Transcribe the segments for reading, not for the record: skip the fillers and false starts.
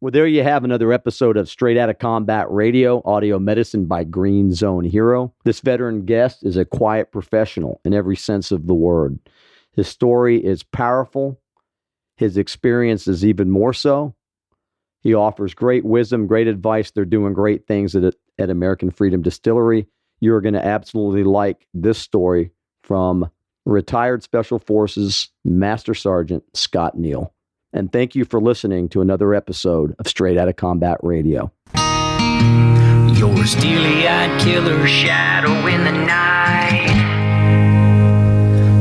Well, there you have another episode of Straight Outta Combat Radio, audio medicine by Green Zone Hero. This veteran guest is a quiet professional in every sense of the word. His story is powerful. His experience is even more so. He offers great wisdom, great advice. They're doing great things at American Freedom Distillery. You're going to absolutely like this story from retired Special Forces Master Sergeant Scott Neal. And thank you for listening to another episode of Straight Outta Combat Radio. You're a steely-eyed killer shadow in the night.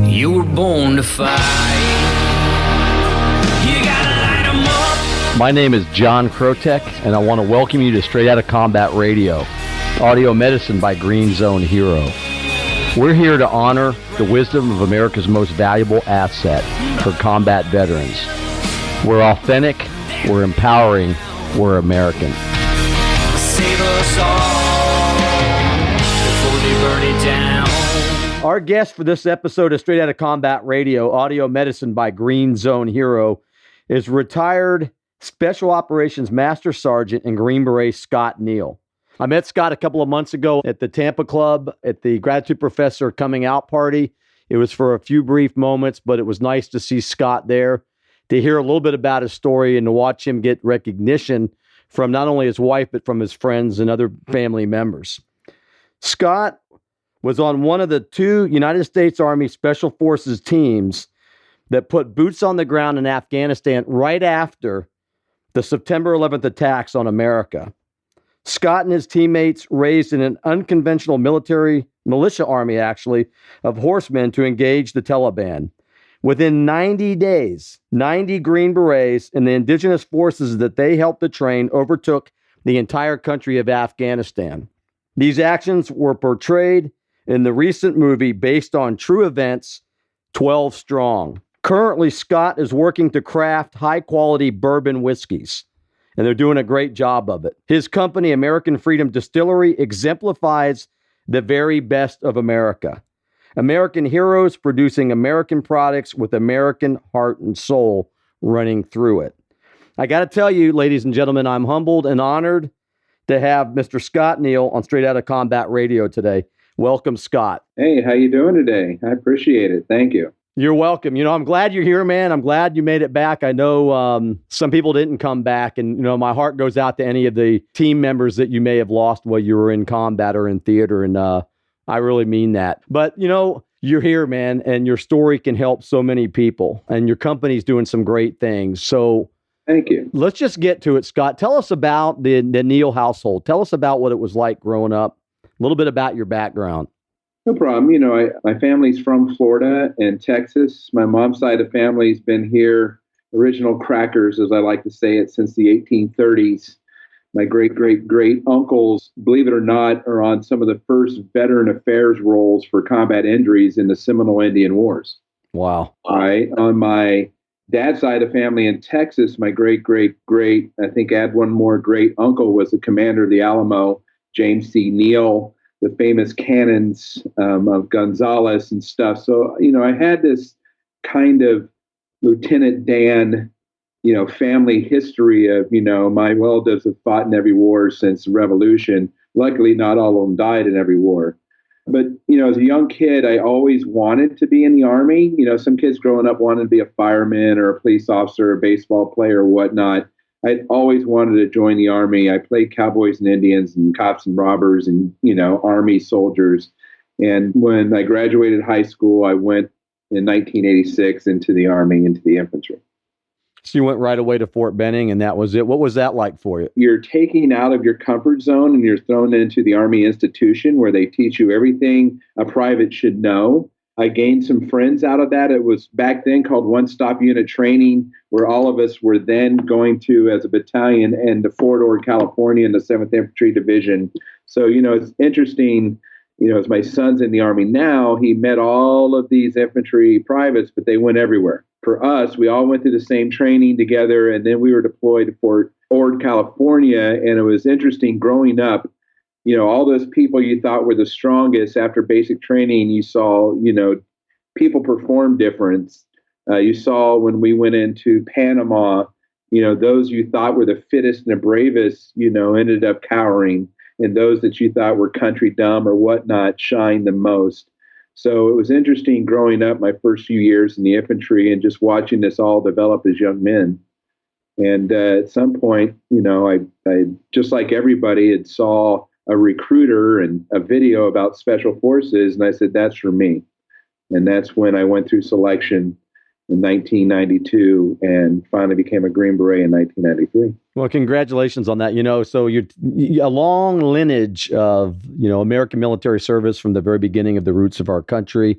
You were born to fight. You gotta light 'em up. My name is John Krotek, and I want to welcome you to Straight Outta Combat Radio, audio medicine by Green Zone Hero. We're here to honor the wisdom of America's most valuable asset for combat veterans. We're authentic, we're empowering, we're American. Save us all before they burn it down. Our guest for this episode of Straight Outta Combat Radio, audio medicine by Green Zone Hero, is retired Special Operations Master Sergeant and Green Beret Scott Neal. I met Scott a couple of months ago at the Tampa Club at the Gratitude Professor Coming Out Party. It was for a few brief moments, but it was nice to see Scott there, to hear a little bit about his story and to watch him get recognition from not only his wife, but from his friends and other family members. Scott was on one of the two United States Army Special Forces teams that put boots on the ground in Afghanistan right after the September 11th attacks on America. Scott and his teammates raised in an unconventional militia army, actually, of horsemen to engage the Taliban. Within 90 days, 90 Green Berets and the indigenous forces that they helped to train overtook the entire country of Afghanistan. These actions were portrayed in the recent movie based on true events, 12 Strong. Currently, Scott is working to craft high-quality bourbon whiskeys, and they're doing a great job of it. His company, American Freedom Distillery, exemplifies the very best of America. American heroes producing American products with American heart and soul running through it. I got to tell you, ladies and gentlemen, I'm humbled and honored to have Mr. Scott Neal on Straight Outta Combat Radio today. Welcome, Scott. Hey, how you doing today? I appreciate it. Thank you. You're welcome. I'm glad you're here, man. I'm glad you made it back. I know some people didn't come back, and my heart goes out to any of the team members that you may have lost while you were in combat or in theater, and I really mean that. But, you're here, man, and your story can help so many people, and your company's doing some great things. So thank you. Let's just get to it, Scott. Tell us about the Neal household. Tell us about what it was like growing up, a little bit about your background. No problem. My family's from Florida and Texas. My mom's side of the family's been here, original crackers, as I like to say it, since the 1830s. My great uncles, believe it or not, are on some of the first veteran affairs roles for combat injuries in the Seminole Indian Wars. Wow. All right. On my dad's side of the family in Texas, my great, I think add one more great uncle was the commander of the Alamo, James C. Neal, the famous cannons of Gonzales and stuff. So, I had this kind of Lieutenant Dan family history of, my relatives have fought in every war since the Revolution. Luckily, not all of them died in every war. But, as a young kid, I always wanted to be in the Army. Some kids growing up wanted to be a fireman or a police officer, a baseball player or whatnot. I always wanted to join the Army. I played cowboys and Indians and cops and robbers and, Army soldiers. And when I graduated high school, I went in 1986 into the Army, into the infantry. So you went right away to Fort Benning, and that was it. What was that like for you? You're taken out of your comfort zone and you're thrown into the Army institution where they teach you everything a private should know. I gained some friends out of that. It was back then called one-stop unit training, where all of us were then going to, as a battalion, and to Fort Ord, California, in the 7th Infantry Division. So, it's interesting, as my son's in the Army now, he met all of these infantry privates, but they went everywhere. For us, we all went through the same training together, and then we were deployed to Fort Ord, California, and it was interesting growing up. All those people you thought were the strongest after basic training, you saw, people perform different. You saw when we went into Panama, those you thought were the fittest and the bravest, ended up cowering, and those that you thought were country dumb or whatnot shined the most. So it was interesting growing up my first few years in the infantry and just watching this all develop as young men. And at some point, I just like everybody, had saw a recruiter and a video about special forces, and I said, that's for me. And that's when I went through selection in 1992 and finally became a Green Beret in 1993. Well, congratulations on that. So you're a long lineage of, American military service from the very beginning of the roots of our country.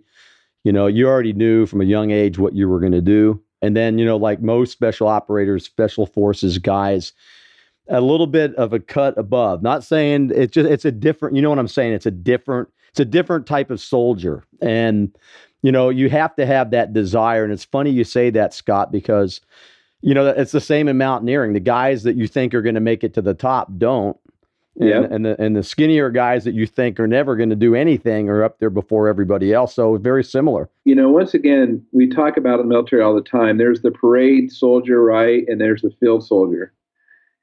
You already knew from a young age what you were going to do. And then, like most special operators, special forces guys, a little bit of a cut above. Not saying it's a different, you know what I'm saying? It's a different type of soldier. And, you have to have that desire. And it's funny you say that, Scott, because, it's the same in mountaineering. The guys that you think are going to make it to the top don't. And the skinnier guys that you think are never going to do anything are up there before everybody else. So very similar. Once again, we talk about the military all the time. There's the parade soldier, right? And there's the field soldier.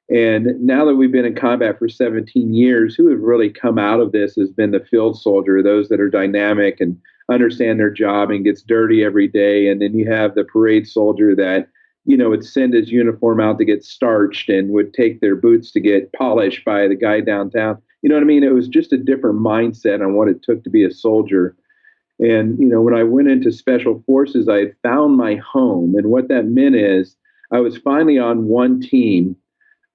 And now that we've been in combat for 17 years, who have really come out of this has been the field soldier, those that are dynamic and understand their job and gets dirty every day. And then you have the parade soldier that, would send his uniform out to get starched and would take their boots to get polished by the guy downtown. You know what I mean? It was just a different mindset on what it took to be a soldier. And, when I went into special forces, I had found my home. And what that meant is I was finally on one team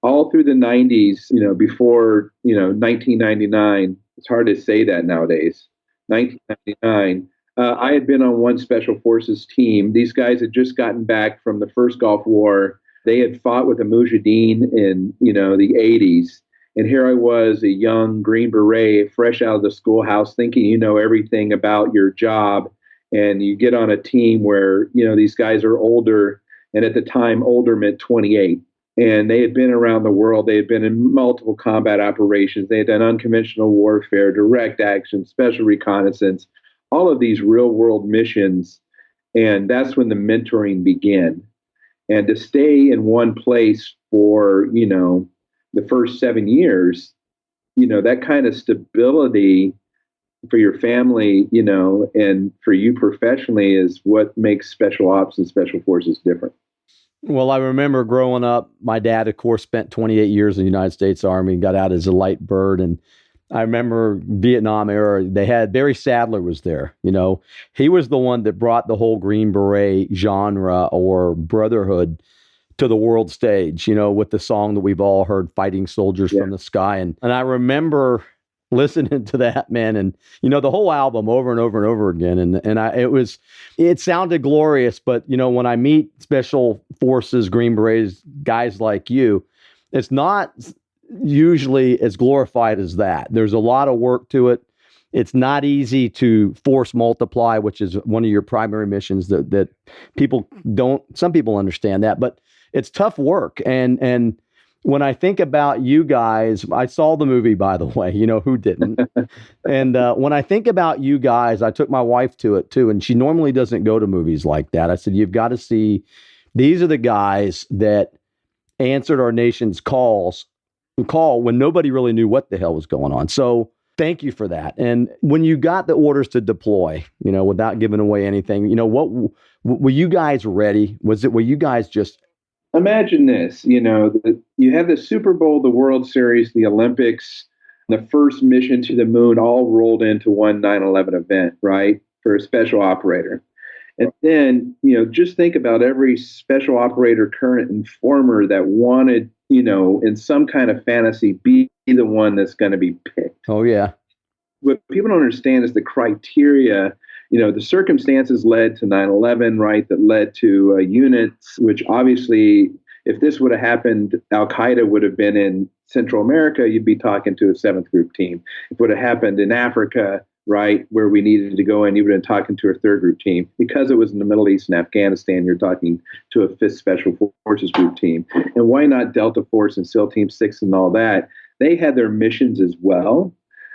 all through the 90s, before, 1999. It's hard to say that nowadays. 1999. I had been on one special forces team. These guys had just gotten back from the first Gulf War. They had fought with the Mujahideen in, the 80s. And here I was, a young Green Beret, fresh out of the schoolhouse, thinking you know everything about your job. And you get on a team where, these guys are older. And at the time, older meant 28. And they had been around the world. They had been in multiple combat operations. They had done unconventional warfare, direct action, special reconnaissance, all of these real world missions. And that's when the mentoring began. And to stay in one place for, the first 7 years, that kind of stability for your family, and for you professionally is what makes special ops and special forces different. Well, I remember growing up, my dad, of course, spent 28 years in the United States Army and got out as a light bird. And I remember Vietnam era, they had Barry Sadler was there. He was the one that brought the whole Green Beret genre or brotherhood to the world stage, with the song that we've all heard, Fighting Soldiers from the Sky. And I remember listening to that, man, and the whole album over and over and over again. And it sounded glorious, but when I meet special forces, Green Berets, guys like you, it's not usually as glorified as that. There's a lot of work to it. It's not easy to force multiply, which is one of your primary missions that some people understand that, but it's tough work. And when I think about you guys, I saw the movie, by the way, who didn't? And when I think about you guys, I took my wife to it too. And she normally doesn't go to movies like that. I said, you've got to see, these are the guys that answered our nation's call when nobody really knew what the hell was going on. So thank you for that. And when you got the orders to deploy, without giving away anything, what were you guys ready? Were you guys just... Imagine this, you have the Super Bowl, the World Series, the Olympics, the first mission to the moon, all rolled into one 9/11 event, right? For a special operator. And then, just think about every special operator, current and former, that wanted, in some kind of fantasy, be the one that's going to be picked. Oh, yeah. What people don't understand is the criteria. The circumstances led to 9/11, right? That led to units, which obviously, if this would have happened, Al-Qaeda would have been in Central America, you'd be talking to a 7th group team. If it would have happened in Africa, right, where we needed to go in, you would have been talking to a 3rd group team. Because it was in the Middle East and Afghanistan, you're talking to a 5th Special Forces group team. And why not Delta Force and SEAL Team 6 and all that? They had their missions as well.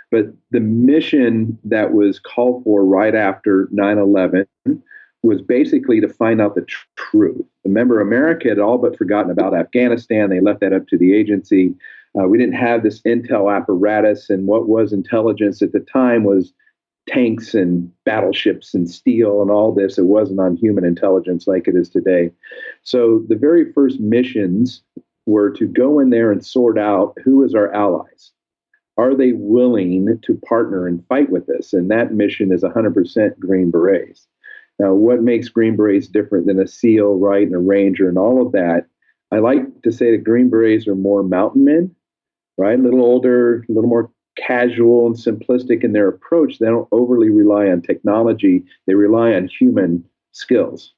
But the mission that was called for right after 9/11 was basically to find out the truth. Remember, America had all but forgotten about Afghanistan. They left that up to the agency. We didn't have this intel apparatus, and what was intelligence at the time was tanks and battleships and steel and all this. It wasn't on human intelligence like it is today. So the very first missions were to go in there and sort out who is our allies. Are they willing to partner and fight with us? And that mission is 100% Green Berets. Now, what makes Green Berets different than a SEAL, right, and a Ranger and all of that? I like to say that Green Berets are more mountain men, right? A little older, a little more casual and simplistic in their approach. They don't overly rely on technology. They rely on human skills,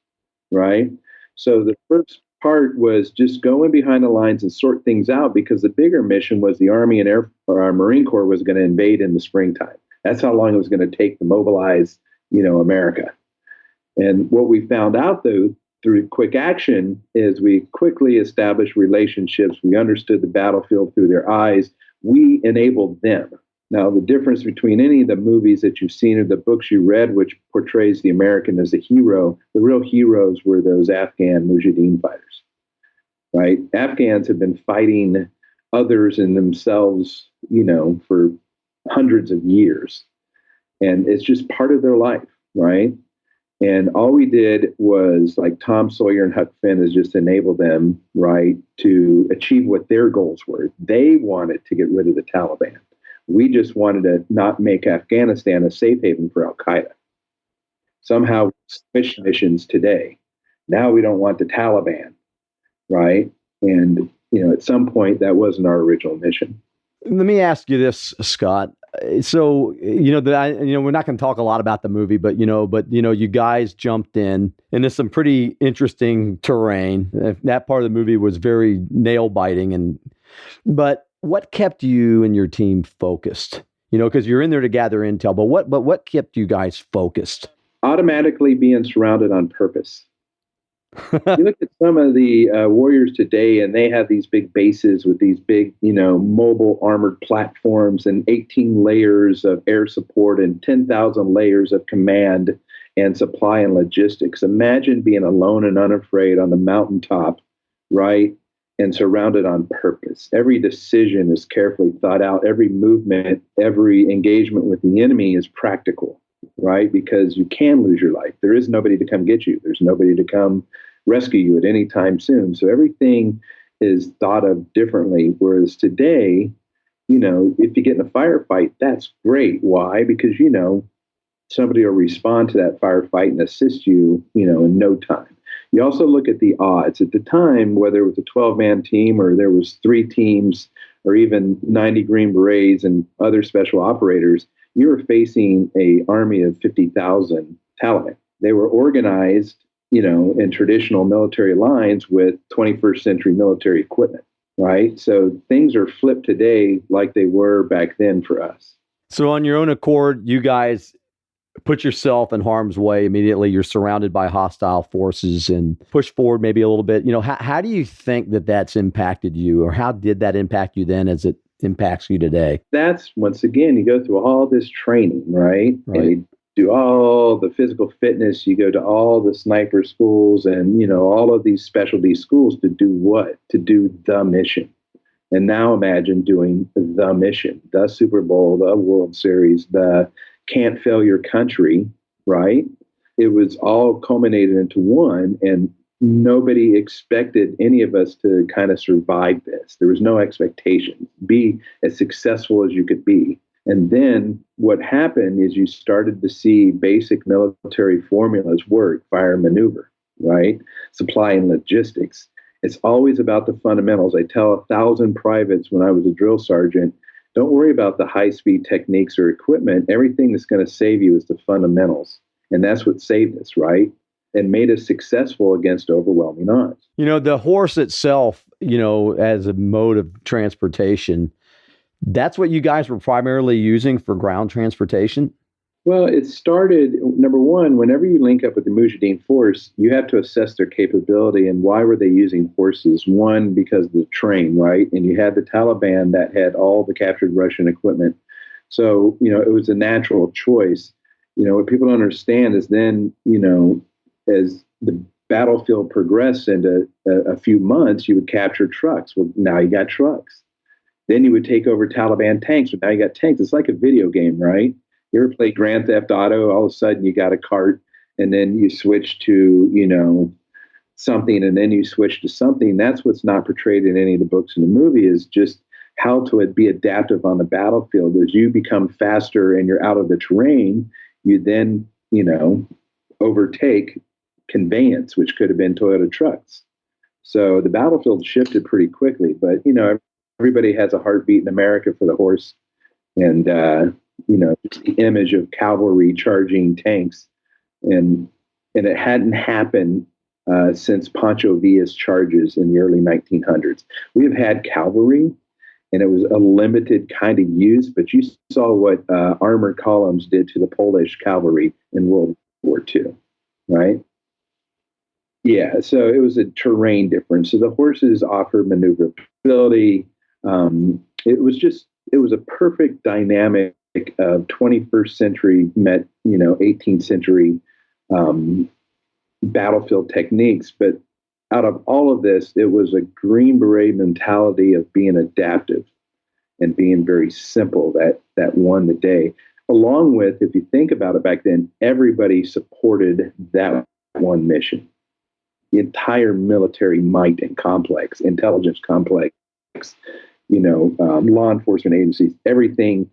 right? So the first part was just go in behind the lines and sort things out, because the bigger mission was the Army and Air or our Marine Corps was going to invade in the springtime. That's how long it was going to take to mobilize, America. And what we found out, though, through quick action is we quickly established relationships. We understood the battlefield through their eyes. We enabled them. Now, the difference between any of the movies that you've seen or the books you read, which portrays the American as a hero, the real heroes were those Afghan mujahideen fighters, right? Afghans have been fighting others and themselves, for hundreds of years. And it's just part of their life, right? And all we did was, like Tom Sawyer and Huck Finn, is just enable them, right, to achieve what their goals were. They wanted to get rid of the Taliban. We just wanted to not make Afghanistan a safe haven for al-Qaeda. Somehow we switched missions today. Now we don't want the Taliban, right? And, at some point that wasn't our original mission. Let me ask you this, Scott. So, we're not going to talk a lot about the movie, but you guys jumped in, and there's some pretty interesting terrain. That part of the movie was very nail biting. But what kept you and your team focused? Because you're in there to gather intel, but what kept you guys focused? Automatically being surrounded on purpose. You look at some of the warriors today, and they have these big bases with these big, mobile armored platforms and 18 layers of air support and 10,000 layers of command and supply and logistics. Imagine being alone and unafraid on the mountaintop, right? And surrounded on purpose. Every decision is carefully thought out. Every movement, every engagement with the enemy is practical, right? Because you can lose your life. There is nobody to come get you. There's nobody to come rescue you at any time soon. So everything is thought of differently. Whereas today, if you get in a firefight, that's great. Why? Because, somebody will respond to that firefight and assist you, in no time. You also look at the odds. At the time, whether it was a 12-man team or there was 3 teams or even 90 Green Berets and other special operators, you were facing an army of 50,000 Taliban. They were organized, in traditional military lines with 21st century military equipment, right? So things are flipped today like they were back then for us. So on your own accord, you guys put yourself in harm's way immediately. You're surrounded by hostile forces and push forward maybe a little bit. How do you think that that's impacted you, or how did that impact you then as it impacts you today? That's, once again, you go through all this training, right? And you do all the physical fitness. You go to all the sniper schools and, all of these specialty schools to do what? To do the mission. And now imagine doing the mission, the Super Bowl, the World Series, the can't fail your country, right? It was all culminated into one, and nobody expected any of us to kind of survive this. There was no expectation. Be as successful as you could be. And then what happened is you started to see basic military formulas work: fire, maneuver, right? Supply and logistics. It's always about the fundamentals. I tell 1,000 privates when I was a drill sergeant, don't worry about the high-speed techniques or equipment. Everything that's going to save you is the fundamentals. And that's what saved us, right? And made us successful against overwhelming odds. The horse itself, as a mode of transportation, that's what you guys were primarily using for ground transportation? Well, it started, number one, whenever you link up with the Mujahideen force, you have to assess their capability and why were they using horses? One, because of the terrain, right? And you had the Taliban that had all the captured Russian equipment. So, it was a natural choice. What people don't understand is then, as the battlefield progressed into a few months, you would capture trucks. Well, now you got trucks. Then you would take over Taliban tanks, but now you got tanks. It's like a video game, right? You ever play Grand Theft Auto? All of a sudden you got a cart, and then you switch to, something, and then you switch to something. That's what's not portrayed in any of the books in the movie, is just how to be adaptive on the battlefield. As you become faster and you're out of the terrain, you then, overtake conveyance, which could have been Toyota trucks. So the battlefield shifted pretty quickly, but, everybody has a heartbeat in America for the horse, and, just the image of cavalry charging tanks. And it hadn't happened since Pancho Villa's charges in the early 1900s. We have had cavalry, and it was a limited kind of use, but you saw what armored columns did to the Polish cavalry in World War II, right? Yeah, so it was a terrain difference. So the horses offer maneuverability. It was a perfect dynamic of 21st century met, 18th century battlefield techniques. But out of all of this, it was a Green Beret mentality of being adaptive and being very simple that won the day. Along with, if you think about it back then, everybody supported that one mission. The entire military might and complex, intelligence complex, law enforcement agencies, everything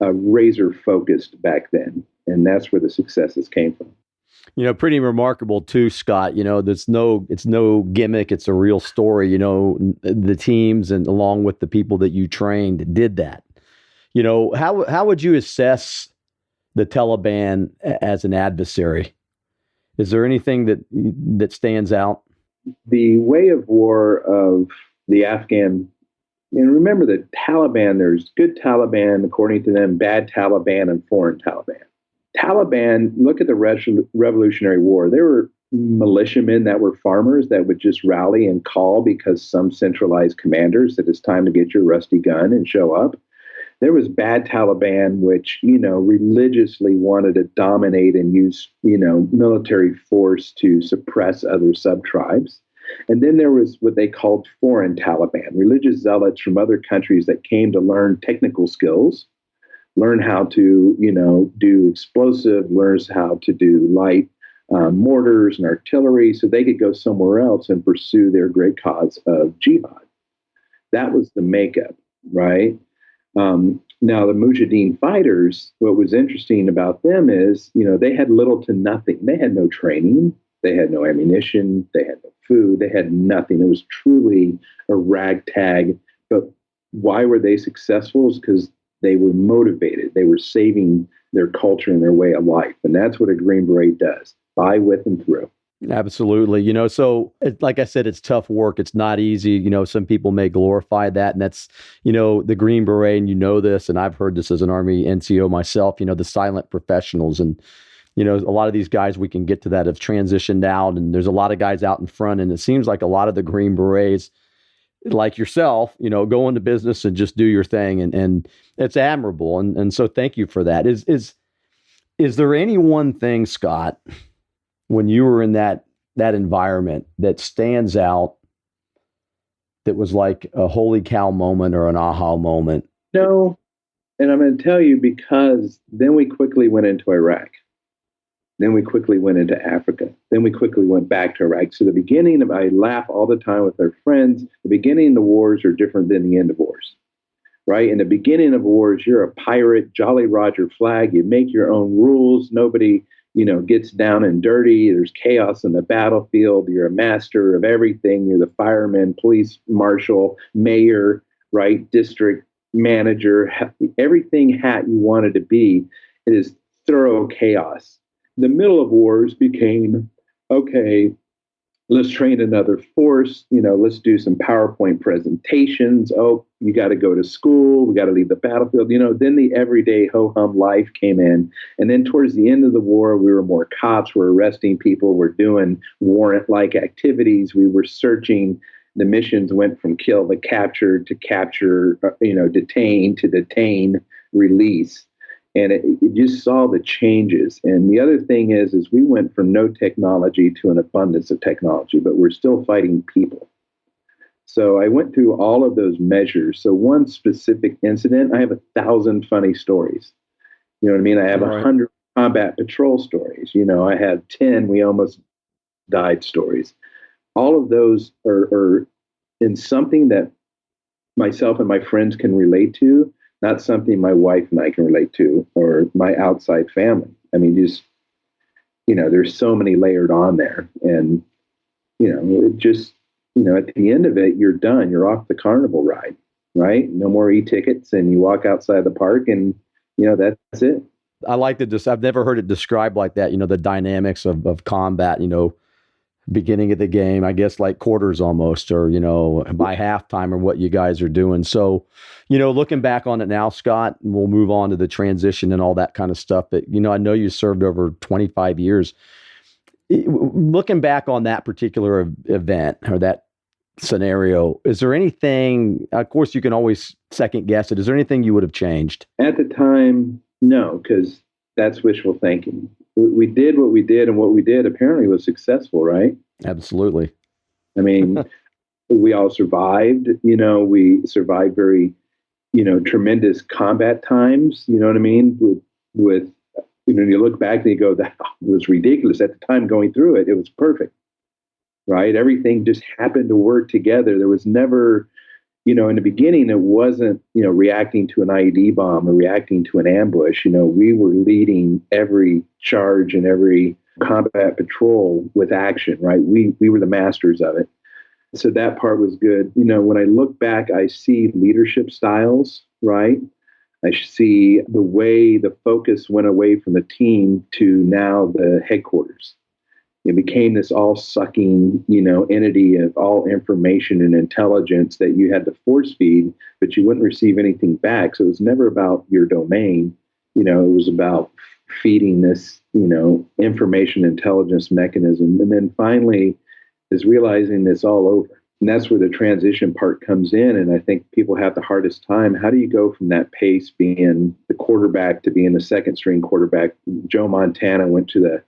razor focused back then. And that's where the successes came from. Pretty remarkable too, Scott. It's no gimmick. It's a real story. The teams and along with the people that you trained did that. How would you assess the Taliban as an adversary? Is there anything that stands out? The way of war of the Afghan, and remember the Taliban, there's good Taliban, according to them, bad Taliban, and foreign Taliban. Taliban, look at the Revolutionary War. There were militiamen that were farmers that would just rally and call because some centralized commanders said it's time to get your rusty gun and show up. There was bad Taliban, which, religiously wanted to dominate and use, military force to suppress other sub-tribes. And then there was what they called foreign Taliban, religious zealots from other countries that came to learn technical skills, learn how to, do explosive, learns how to do light mortars and artillery, so they could go somewhere else and pursue their great cause of jihad. That was the makeup, right? Now, the Mujahideen fighters, what was interesting about them is, they had little to nothing. They had no training. They had no ammunition. They had no food. They had nothing. It was truly a ragtag. But why were they successful? Is because they were motivated. They were saving their culture and their way of life. And that's what a Green Beret does, by, with, and through. Absolutely. So like I said, it's tough work. It's not easy. Some people may glorify that. And that's, the Green Beret, and this, and I've heard this as an Army NCO myself, the silent professionals. And, a lot of these guys, we can get to that, have transitioned out. And there's a lot of guys out in front. And it seems like a lot of the Green Berets, like yourself, go into business and just do your thing. And it's admirable. And so thank you for that. Is there any one thing, Scott, when you were in that environment that stands out, that was like a holy cow moment or an aha moment? No. And I'm going to tell you, because then we quickly went into Iraq. Then we quickly went into Africa. Then we quickly went back to Iraq. So the beginning of, I laugh all the time with our friends, the beginning of the wars are different than the end of wars, right? In the beginning of wars, you're a pirate, Jolly Roger flag. You make your own rules. Nobody, gets down and dirty. There's chaos in the battlefield. You're a master of everything. You're the fireman, police marshal, mayor, right? District manager, everything hat you wanted to be. It is thorough chaos. The middle of wars became, okay, let's train another force. Let's do some PowerPoint presentations. Oh, you got to go to school. We got to leave the battlefield. Then the everyday ho-hum life came in. And then towards the end of the war, we were more cops. We're arresting people. We're doing warrant-like activities. We were searching. The missions went from kill to capture, detain, to detain, release. And it just saw the changes. And the other thing is we went from no technology to an abundance of technology, but we're still fighting people. So I went through all of those measures. So one specific incident, I have 1,000 funny stories. You know what I mean? I have 100 combat patrol stories. I had 10, we almost died stories. All of those are in something that myself and my friends can relate to, not something my wife and I can relate to, or my outside family. I mean, just, there's so many layered on there. And, it just, at the end of it, you're done. You're off the carnival ride, right? No more e-tickets, and you walk outside the park, and, that's it. I like I've never heard it described like that, the dynamics of combat, beginning of the game, I guess like quarters almost, or, by halftime, or what you guys are doing. So, looking back on it now, Scott, we'll move on to the transition and all that kind of stuff. But, I know you served over 25 years. Looking back on that particular event or that scenario, is there anything, of course, you can always second guess it. Is there anything you would have changed? At the time, no, because that's wishful thinking. We did what we did, and what we did apparently was successful, right? Absolutely. I mean, we all survived. We survived very, tremendous combat times. You know what I mean? With you look back and you go, that was ridiculous at the time going through it. It was perfect, right? Everything just happened to work together. There was never, in the beginning, it wasn't, reacting to an IED bomb or reacting to an ambush. We were leading every charge and every combat patrol with action, right? We were the masters of it. So that part was good. When I look back, I see leadership styles, right? I see the way the focus went away from the team to now the headquarters. It became this all-sucking, entity of all information and intelligence that you had to force feed, but you wouldn't receive anything back. So it was never about your domain. It was about feeding this, information intelligence mechanism. And then finally is realizing this all over. And that's where the transition part comes in. And I think people have the hardest time. How do you go from that pace, being the quarterback, to being the second string quarterback? Joe Montana went from the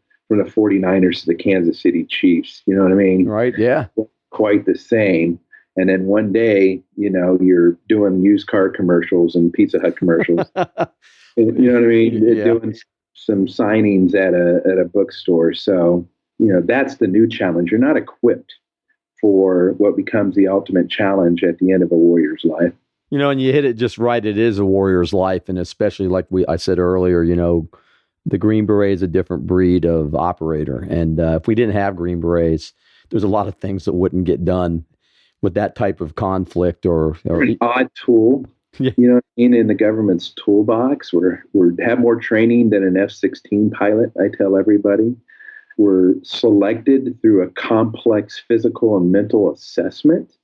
49ers to the Kansas City Chiefs. You know what I mean? Right. Yeah. Quite the same. And then one day, you're doing used car commercials and Pizza Hut commercials. You know what I mean? Yeah. Doing some signings at a bookstore. So, that's the new challenge. You're not equipped for what becomes the ultimate challenge at the end of a warrior's life. And you hit it just right. It is a warrior's life. And especially like I said earlier, the Green Beret is a different breed of operator. And if we didn't have Green Berets, there's a lot of things that wouldn't get done with that type of conflict or an odd tool. Yeah. In the government's toolbox, we have more training than an F-16 pilot. I tell everybody. We're selected through a complex physical and mental assessment.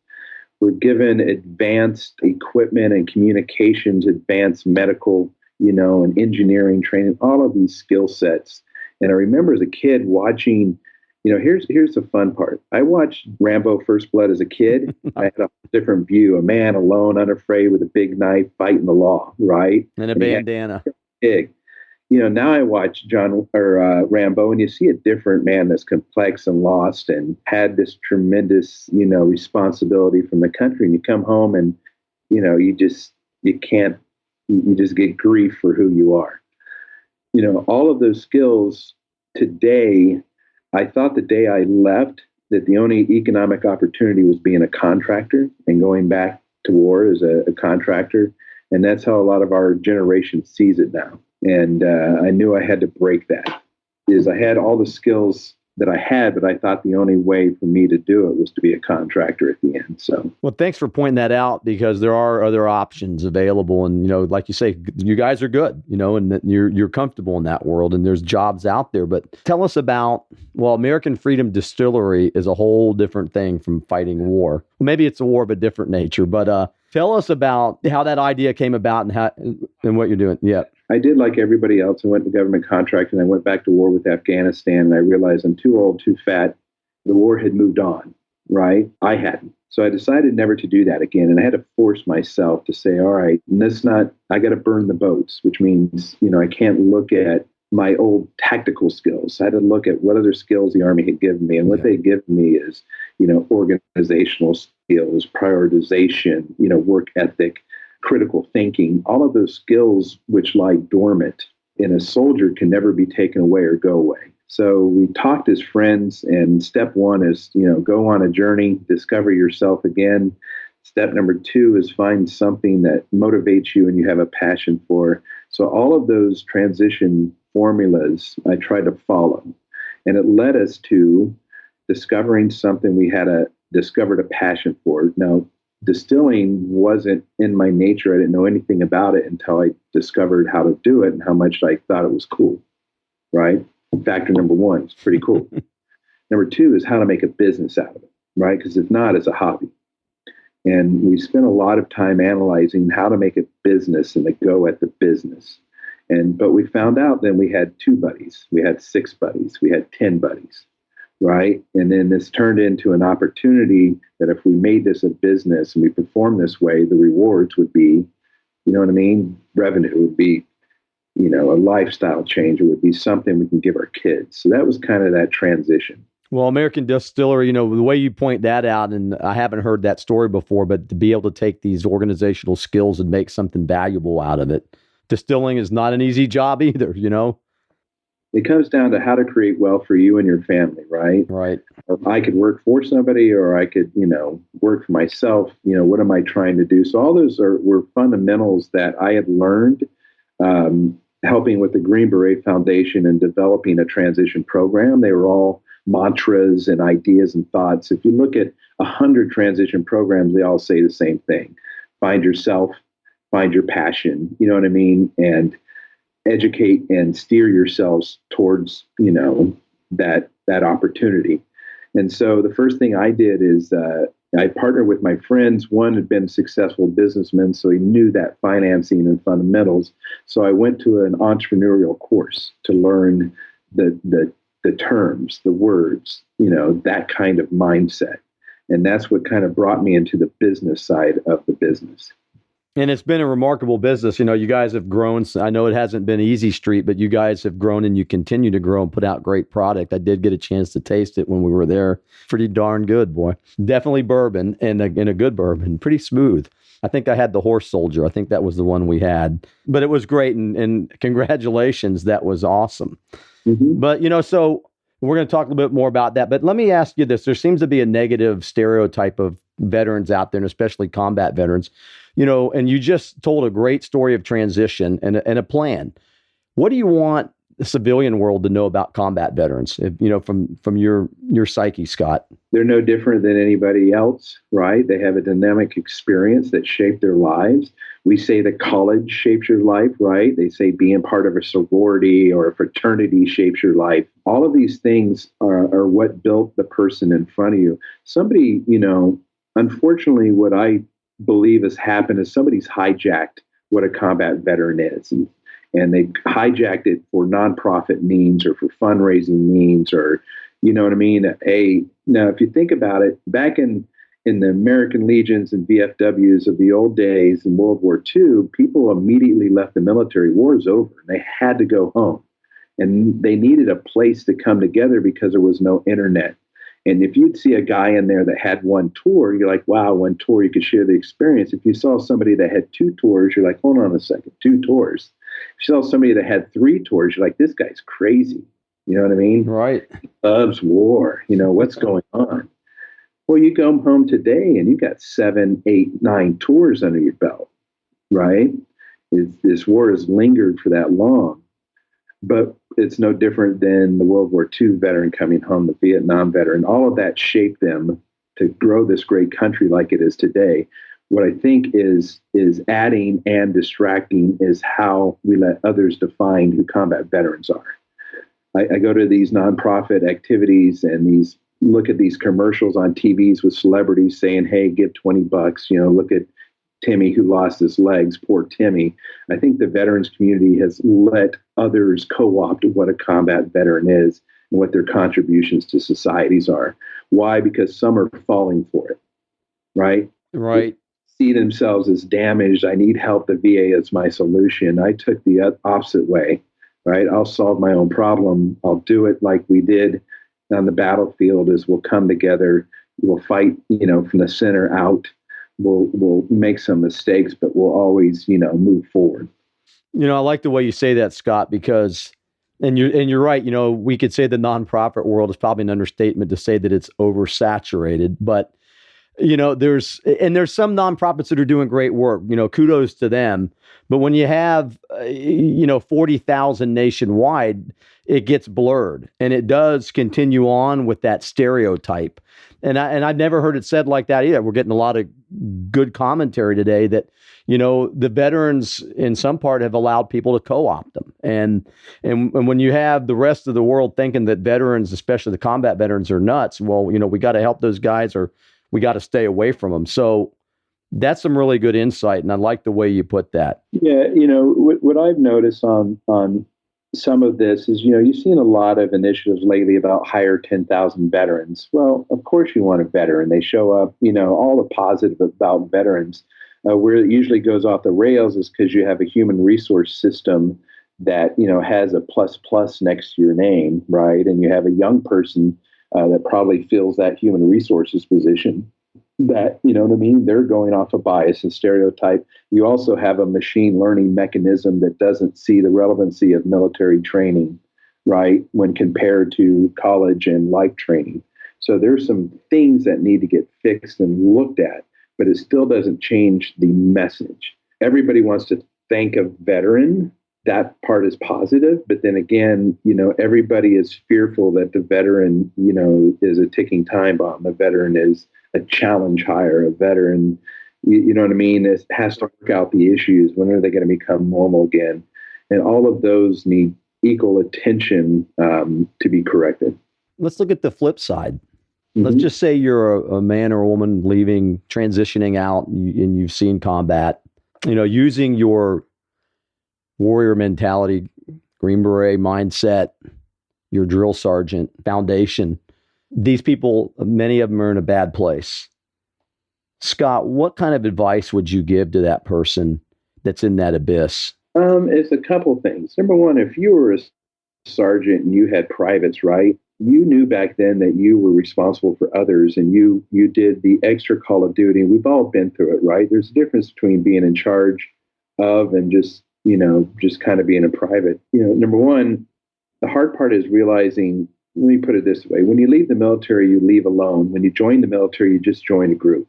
We're given advanced equipment and communications, advanced medical, and engineering training, all of these skill sets. And I remember as a kid watching, here's the fun part. I watched Rambo First Blood as a kid. I had a different view, a man alone, unafraid, with a big knife, fighting the law, right? And a bandana. Big. Now I watch Rambo, and you see a different man that's complex and lost and had this tremendous, responsibility from the country. And you come home and, you just get grief for who you are. All of those skills today, I thought the day I left that the only economic opportunity was being a contractor and going back to war as a contractor. And that's how a lot of our generation sees it now. And I knew I had to break that. I had all the skills that I had, but I thought the only way for me to do it was to be a contractor at the end. So, well, thanks for pointing that out, because there are other options available. And, like you say, you guys are good, and you're comfortable in that world, and there's jobs out there. But tell us about, American Freedom Distillery is a whole different thing from fighting war. Maybe it's a war of a different nature, but tell us about how that idea came about and what you're doing. Yeah. I did like everybody else. I went to government contract, and I went back to war with Afghanistan, and I realized I'm too old, too fat. The war had moved on, right? I hadn't. So I decided never to do that again. And I had to force myself to say, all right, I got to burn the boats, which means, I can't look at my old tactical skills. I had to look at what other skills the Army had given me. And what they give me is, organizational skills, prioritization, work ethic, critical thinking, all of those skills which lie dormant in a soldier can never be taken away or go away. So we talked as friends, and step one is, go on a journey, discover yourself again. Step number two is find something that motivates you and you have a passion for. So all of those transition formulas I tried to follow, and it led us to discovering something we had discovered a passion for. Now, distilling wasn't in my nature. I didn't know anything about it until I discovered how to do it and how much I thought it was cool, right? Factor number one, it's pretty cool. Number two is how to make a business out of it, right? Because if not, it's a hobby. And we spent a lot of time analyzing how to make a business and the go at the business. But we found out then we had 2 buddies, we had 6 buddies, we had 10 buddies, right? And then this turned into an opportunity that if we made this a business and we performed this way, the rewards would be, you know what I mean? Revenue would be, a lifestyle change. It would be something we can give our kids. So that was kind of that transition. Well, American Distillery, the way you point that out, and I haven't heard that story before, but to be able to take these organizational skills and make something valuable out of it, distilling is not an easy job either, It comes down to how to create wealth for you and your family, right? Right. I could work for somebody, or I could, work for myself. What am I trying to do? So all those were fundamentals that I had learned, helping with the Green Beret Foundation and developing a transition program. They were all mantras and ideas and thoughts. If you look at 100 transition programs, they all say the same thing. Find yourself, find your passion, you know what I mean? And educate and steer yourselves towards, that opportunity. And so the first thing I did is I partnered with my friends. One had been a successful businessman, so he knew that financing and fundamentals. So I went to an entrepreneurial course to learn the terms, the words, that kind of mindset. And that's what kind of brought me into the business side of the business. And it's been a remarkable business. You guys have grown. I know it hasn't been easy street, but you guys have grown and you continue to grow and put out great product. I did get a chance to taste it when we were there. Pretty darn good, boy. Definitely bourbon, and a good bourbon. Pretty smooth. I think I had the Horse Soldier. I think that was the one we had. But it was great, and congratulations. That was awesome. Mm-hmm. But, so we're going to talk a little bit more about that. But let me ask you this. There seems to be a negative stereotype of veterans out there, and especially combat veterans. And you just told a great story of transition and a plan. What do you want the civilian world to know about combat veterans, from your psyche, Scott? They're no different than anybody else, right? They have a dynamic experience that shaped their lives. We say that college shapes your life, right? They say being part of a sorority or a fraternity shapes your life. All of these things are what built the person in front of you. Somebody, unfortunately, what I believe has happened is somebody's hijacked what a combat veteran is. And they hijacked it for nonprofit means or for fundraising means, or, you know what I mean? Now, if you think about it, back in the American Legions and VFWs of the old days in World War II, people immediately left the military. War is over. And they had to go home. And they needed a place to come together because there was no internet. And if you'd see a guy in there that had one tour, you're like, wow, one tour, you could share the experience. If you saw somebody that had 2 tours, you're like, hold on a second, 2 tours. If you saw somebody that had 3 tours, you're like, this guy's crazy. You know what I mean? Right. He loves war. What's going on? Well, you come home today and you got 7, 8, 9 tours under your belt, right? This war has lingered for that long. But it's no different than the World War II veteran coming home, the Vietnam veteran. All of that shaped them to grow this great country like it is today. What I think is adding and distracting is how we let others define who combat veterans are. I go to these nonprofit activities and look at these commercials on TVs with celebrities saying, hey, give $20. Look at Timmy who lost his legs, poor Timmy. I think the veterans community has let others co-opt what a combat veteran is and what their contributions to societies are. Why? Because some are falling for it. right? Right. See themselves as damaged. I need help. The VA is my solution. I took the opposite way, right? I'll solve my own problem. I'll do it like we did on the battlefield. Is we'll come together. We'll fight, from the center out. We'll make some mistakes, but we'll always, move forward. I like the way you say that, Scott, because, and you're right. We could say the nonprofit world is probably an understatement to say that it's oversaturated, but there's some nonprofits that are doing great work. Kudos to them. But when you have 40,000 nationwide, it gets blurred, and it does continue on with that stereotype. And I've never heard it said like that either. We're getting a lot of good commentary today that the veterans in some part have allowed people to co-opt them, and when you have the rest of the world thinking that veterans, especially the combat veterans, are nuts, well, we got to help those guys, or we got to stay away from them. So that's some really good insight, and I like the way you put that. Yeah, what I've noticed on some of this is, you've seen a lot of initiatives lately about hire 10,000 veterans. Well, of course you want a veteran. They show up, all the positive about veterans. Where it usually goes off the rails is because you have a human resource system that, has a plus plus next to your name, right? And you have a young person that probably fills that human resources position that, they're going off a bias and stereotype. You also have a machine learning mechanism that doesn't see the relevancy of military training, right, when compared to college and life training. So there's some things that need to get fixed and looked at, but it still doesn't change the message. Everybody wants to thank a veteran. That part is positive, but then again, everybody is fearful that the veteran, is a ticking time bomb. A veteran is a challenge hire. A veteran, you know what I mean, it has to work out the issues. When are they going to become normal again? And all of those need equal attention to be corrected. Let's look at the flip side. Let's just say you're a man or a woman leaving, transitioning out, and you've seen combat, using your warrior mentality, Green Beret mindset, your drill sergeant foundation. These people, many of them are in a bad place. Scott, what kind of advice would you give to that person that's in that abyss? It's a couple things. Number one, if you were a sergeant and you had privates, right? You knew back then that you were responsible for others, and you did the extra call of duty. We've all been through it, right? There's a difference between being in charge of and just kind of being a private. Number one, the hard part is realizing, let me put it this way. When you leave the military, you leave alone. When you join the military, you just join a group.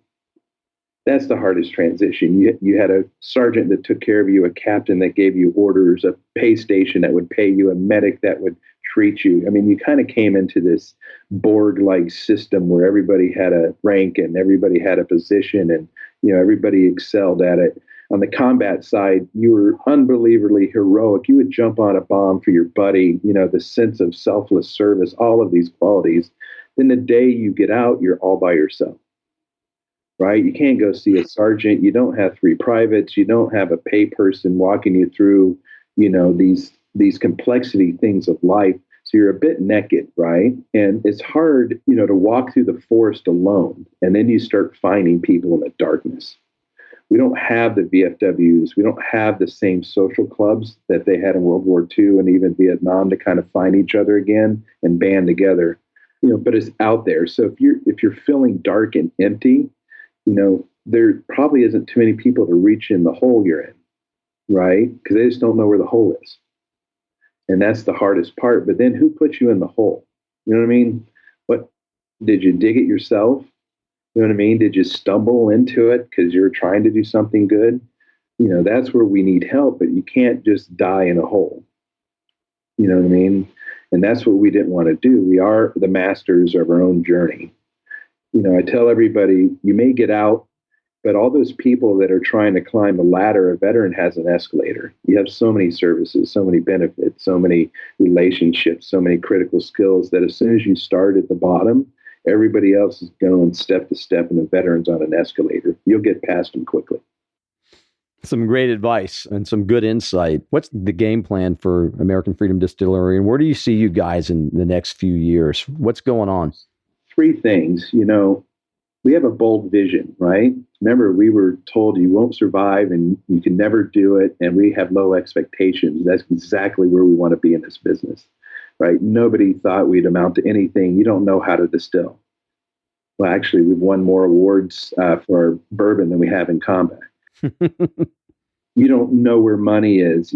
That's the hardest transition. You had a sergeant that took care of you, a captain that gave you orders, a pay station that would pay you, a medic that would treat you. I mean, you kind of came into this Borg-like system where everybody had a rank and everybody had a position, and everybody excelled at it. On the combat side, you were unbelievably heroic. You would jump on a bomb for your buddy, the sense of selfless service, all of these qualities. Then the day you get out, you're all by yourself, right? You can't go see a sergeant. You don't have three privates. You don't have a pay person walking you through, these complexity things of life. So you're a bit naked, right? And it's hard, to walk through the forest alone. And then you start finding people in the darkness. We don't have the VFWs. We don't have the same social clubs that they had in World War II and even Vietnam to kind of find each other again and band together. But it's out there. So if you're feeling dark and empty, there probably isn't too many people to reach in the hole you're in, right? Because they just don't know where the hole is. And that's the hardest part. But then who put you in the hole? You know what I mean? What, did you dig it yourself? You know what I mean? Did you stumble into it because you're trying to do something good? That's where we need help, but you can't just die in a hole. You know what I mean? And that's what we didn't want to do. We are the masters of our own journey. I tell everybody, you may get out, but all those people that are trying to climb the ladder, a veteran has an escalator. You have so many services, so many benefits, so many relationships, so many critical skills that as soon as you start at the bottom, everybody else is going step to step, and the veteran's on an escalator. You'll get past them quickly. Some great advice and some good insight. What's the game plan for American Freedom Distillery, and where do you see you guys in the next few years? What's going on? Three things. The we have a bold vision, right? Remember, we were told you won't survive and you can never do it, and we have low expectations. That's exactly where we want to be in this business, right? Nobody thought we'd amount to anything. You don't know how to distill. Well, actually, we've won more awards for bourbon than we have in combat. You don't know where money is,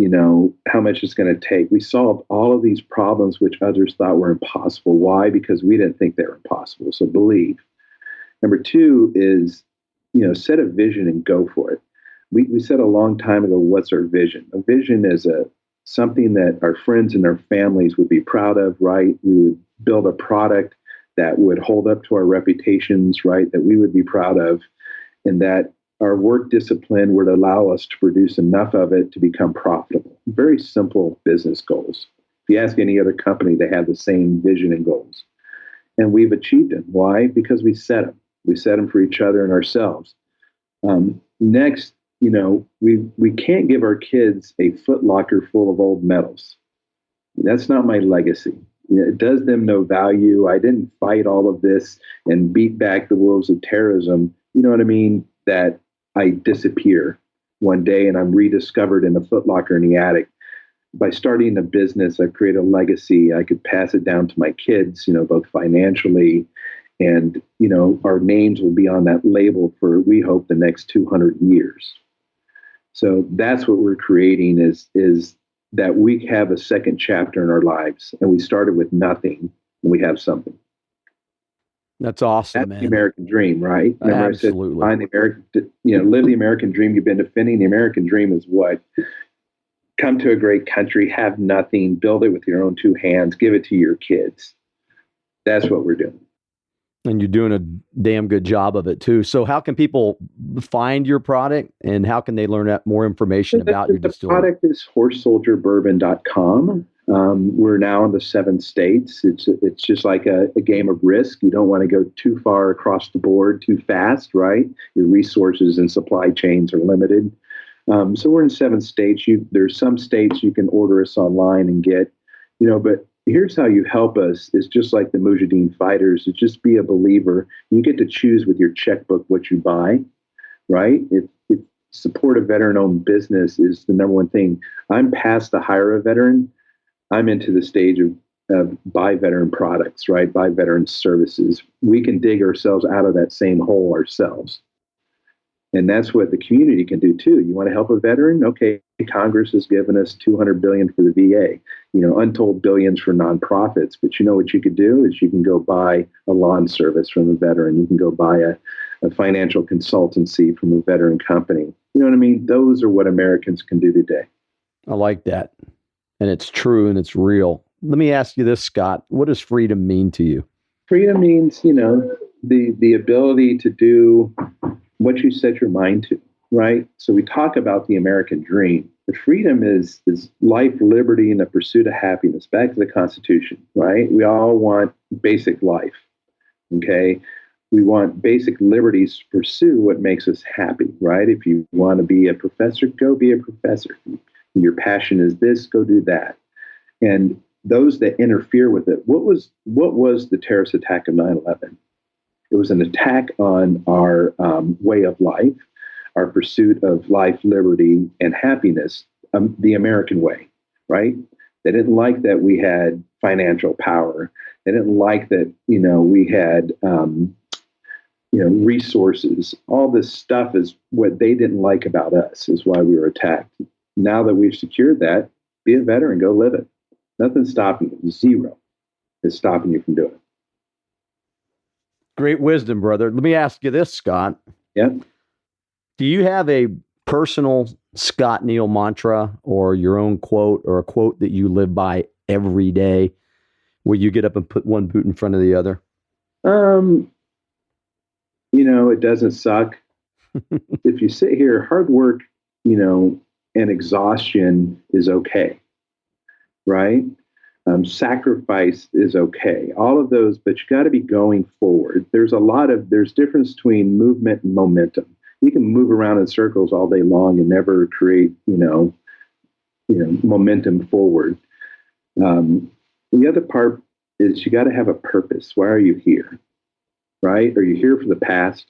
how much it's going to take. We solved all of these problems which others thought were impossible. Why? Because we didn't think they were impossible. So believe. Number two is, set a vision and go for it. We said a long time ago, what's our vision? A vision is something that our friends and our families would be proud of, right? We would build a product that would hold up to our reputations, right? That we would be proud of, and that our work discipline would allow us to produce enough of it to become profitable. Very simple business goals. If you ask any other company, they have the same vision and goals. And we've achieved them. Why? Because we set them. We set them for each other and ourselves. Next, we can't give our kids a Foot Locker full of old medals. That's not my legacy. It does them no value. I didn't fight all of this and beat back the wolves of terrorism. You know what I mean? That I disappear one day and I'm rediscovered in a Foot Locker in the attic. By starting a business, I've created a legacy. I could pass it down to my kids, both financially and, our names will be on that label for, we hope, the next 200 years. So that's what we're creating is that we have a second chapter in our lives, and we started with nothing and we have something. That's awesome, That's man. the American dream, right? Remember Absolutely. I said, find the American, live the American dream you've been defending. The American dream is what? Come to a great country, have nothing, build it with your own two hands, give it to your kids. That's what we're doing. And you're doing a damn good job of it too. So how can people find your product and how can they learn more information about your distillery? The product is horsesoldierbourbon.com. We're now in the 7 states. It's just like a game of Risk. You don't want to go too far across the board too fast, right? Your resources and supply chains are limited. So we're in 7 states. There's some states you can order us online and get, but here's how you help us is just like the Mujahideen fighters, is just be a believer. You get to choose with your checkbook what you buy, right? If support a veteran-owned business is the number one thing. I'm past the hire a veteran. I'm into the stage of buy veteran products, right? Buy veteran services. We can dig ourselves out of that same hole ourselves. And that's what the community can do too. You want to help a veteran? Okay, Congress has given us $200 billion for the VA, untold billions for nonprofits. But you know what you could do is you can go buy a lawn service from a veteran. You can go buy a financial consultancy from a veteran company. You know what I mean? Those are what Americans can do today. I like that. And it's true and it's real. Let me ask you this, Scott. What does freedom mean to you? Freedom means, the ability to do what you set your mind to, right? So we talk about the American dream. The freedom is life, liberty, and the pursuit of happiness. Back to the Constitution, right? We all want basic life, okay? We want basic liberties to pursue what makes us happy, right? If you want to be a professor, go be a professor. If your passion is this, go do that. And those that interfere with it, what was the terrorist attack of 9/11? It was an attack on our way of life, our pursuit of life, liberty, and happiness, the American way, right? They didn't like that we had financial power. They didn't like that, we had, resources. All this stuff is what they didn't like about us, is why we were attacked. Now that we've secured that, be a veteran, go live it. Nothing's stopping you. Zero is stopping you from doing it. Great wisdom, brother. Let me ask you this, Scott. Yeah. Do you have a personal Scott Neal mantra or your own quote or a quote that you live by every day where you get up and put one boot in front of the other? It doesn't suck. If you sit here, hard work, and exhaustion is okay, right? Sacrifice is okay. All of those, but you got to be going forward. There's difference between movement and momentum. You can move around in circles all day long and never create, momentum forward. The other part is you got to have a purpose. Why are you here? right? Or you're here for the past.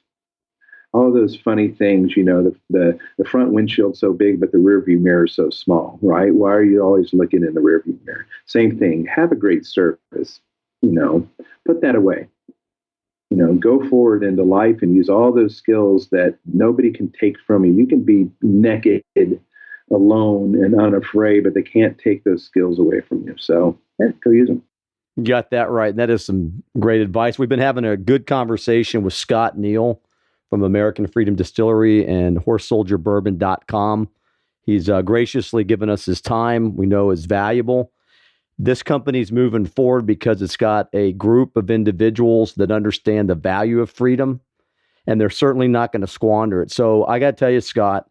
All those funny things, the front windshield's so big, but the rear view mirror is so small, right? Why are you always looking in the rear view mirror? Same thing. Have a great service, put that away. Go forward into life and use all those skills that nobody can take from you. You can be naked, alone, and unafraid, but they can't take those skills away from you. So go use them. You got that right. That is some great advice. We've been having a good conversation with Scott Neal from American Freedom Distillery and horsesoldierbourbon.com. He's graciously given us his time. We know is valuable. This company's moving forward because it's got a group of individuals that understand the value of freedom, and they're certainly not going to squander it. So I got to tell you, Scott,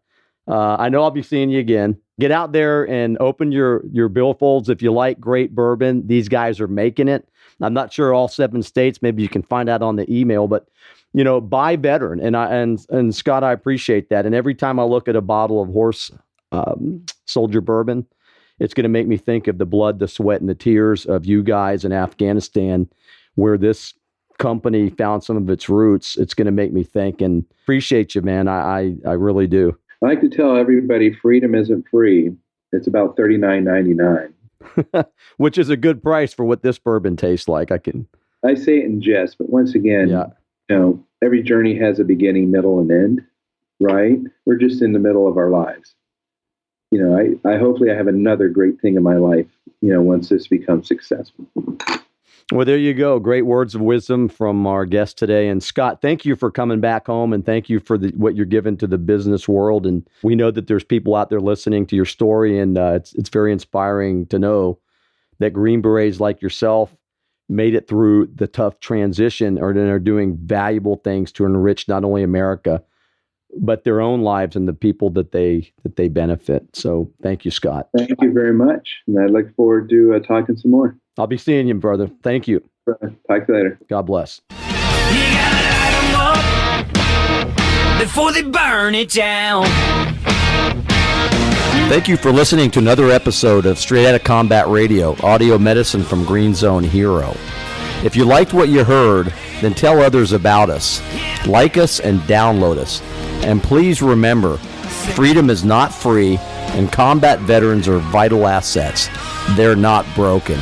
I know I'll be seeing you again. Get out there and open your billfolds. If you like great bourbon, these guys are making it. I'm not sure all 7 states. Maybe you can find out on the email, but buy veteran. And Scott, I appreciate that. And every time I look at a bottle of Horse Soldier bourbon, it's going to make me think of the blood, the sweat, and the tears of you guys in Afghanistan, where this company found some of its roots. It's going to make me think, and appreciate you, man. I really do. I like to tell everybody freedom isn't free. It's about $39.99. Which is a good price for what this bourbon tastes like. I say it in jest, but once again, every journey has a beginning, middle, and end, right? We're just in the middle of our lives. I hopefully I have another great thing in my life, once this becomes successful. Well, there you go. Great words of wisdom from our guest today. And Scott, thank you for coming back home, and thank you for what you're giving to the business world. And we know that there's people out there listening to your story, and it's very inspiring to know that Green Berets like yourself made it through the tough transition, or are doing valuable things to enrich not only America, but their own lives and the people that they benefit. So thank you, Scott. Thank you very much. And I look forward to talking some more. I'll be seeing you, brother. Thank you. Talk to you later. God bless. You gotta light 'em up before they burn it down. Thank you for listening to another episode of Straight Outta Combat Radio, audio medicine from Green Zone Hero. If you liked what you heard, then tell others about us. Like us and download us. And please remember, freedom is not free, and combat veterans are vital assets. They're not broken.